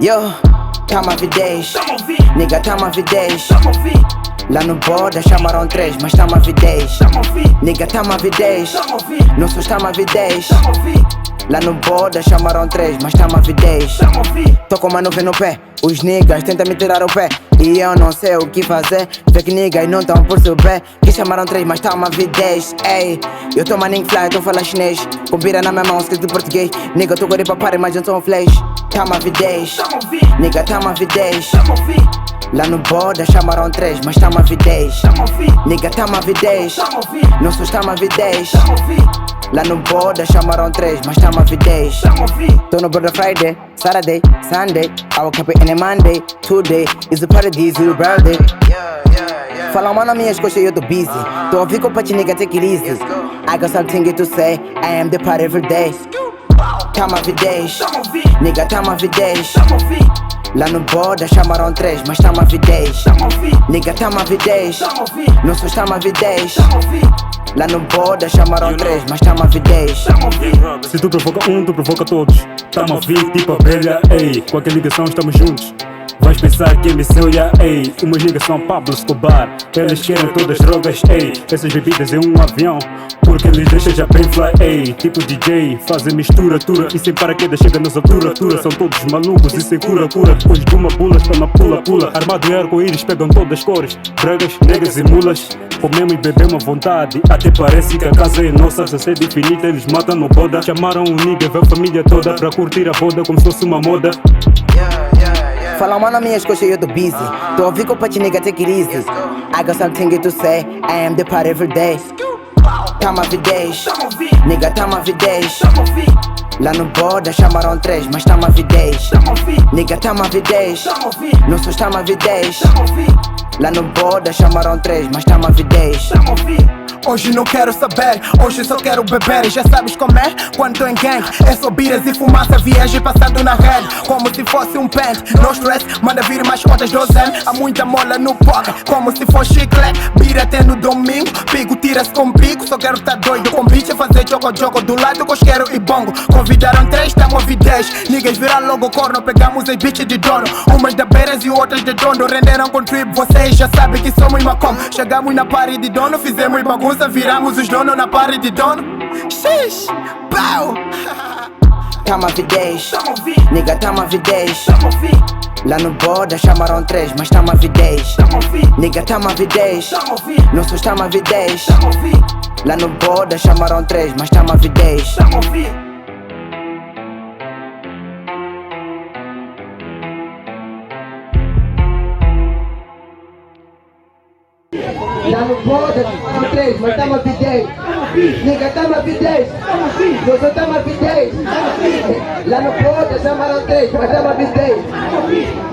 Yo, tamo a avidez, nigga, tamo a avidez. Lá no borda chamaram 3, mas tamo a avidez. Nigga, tamo a avidez, nossos tamo a avidez. Lá no borda chamaram 3, mas tamo a avidez. Tô com uma nuvem no pé, os niggas tentam me tirar o pé e eu não sei o que fazer. Vê que niggas não tão por subir. Que chamaram 3, mas tamo a avidez. Ei, eu tô maning fly, tô falando chinês. Com bira na minha mão, escrito em português. Nigga, tô gori pra party, mas eu sou um flash. Tamo a avidez, nigga, tamo a avidez. Lá no borda chamaram 3, mas tamo a avidez. Nigga, tamo a avidez, nossos tamo a avidez. Lá no borda chamaram 3, mas tamo a avidez. Tô no borda Friday, Saturday, Sunday. I woke up in a Monday, today is a paradise, your birthday. Falam mal nas minhas coxas e eu tô busy. Tô a ouvir com o nigga, take it easy. I got something to say, I am the party every day. Tamo a avidez, nigga, tamo a avidez. Lá no borda chamaram 3, mas tamo a avidez. Nigga, tamo a avidez, nossos tamo a avidez. Lá no borda chamaram 3, mas tamo a avidez. Se tu provoca um, tu provoca todos. Tamo a vir tipo abelha, ei. Qualquer ligação estamos juntos. Vais pensar que é missão, yeah, ei. Umas niggas são Pablo Escobar. Eles querem todas drogas, ei. Essas bebidas em um avião, porque eles deixam já bem fly, ei. Tipo DJ, fazem mistura, tura. E sem paraquedas chega nas alturas. São todos malucos e sem cura. Depois de uma bula, estão na pula. Armado em arco-íris, pegam todas as cores. Bragas, negras e mulas. Comemos e bebemos à vontade. Até parece que a casa é nossa. Se ser infinita, eles matam no boda. Chamaram um nigga, veio a família toda pra curtir a boda como se fosse uma moda. Falam mal nas minhas coxas e eu tô busy. Tô a ouvir com o nigga, take it easy. I got something to say, I am the party every day. Tamo a avidez, nigga, tamo a avidez. Lá no borda chamaram 3, mas tamo a avidez. Nigga, tamo a avidez, nossos tamo a avidez. Lá no borda chamaram 3, mas tamo a avidez. Hoje não quero saber, hoje só quero beber. E já sabes como é, quando tô em gang é só biras e fumaça, viagem passando na rede como se fosse um pente. No stress, manda vir mais contas dozena. Há muita mola no pocket, como se fosse chiclete. Bira até no domingo, pico tira-se com pico. Só quero tá doido com bicha, fazer jogo do lado com isqueiro e bongo. Convidaram 3, tamo a 10. Niggas viram logo corno, pegamos as bitches de dono. Umas da Beiras e outras de dono. Renderam com trip, vocês já sabem que somos macom. Chegamos na party de dono, fizemos bagunça. Viramos os donos na party de dono. Xiii, pau. Tamo a avidez, nigga, tamo a avidez. Lá no borda chamaram 3, mas tamo a avidez. Nigga, tamo a avidez, nossos tamo a avidez. Lá no borda chamaram 3, mas tamo a avidez. Lá no borda chamaram 3, mas tamo a avidez. Nigga, tamo a avidez, nós tamo a avidez. Lá no borda chamaram 3, mas tamo a avidez.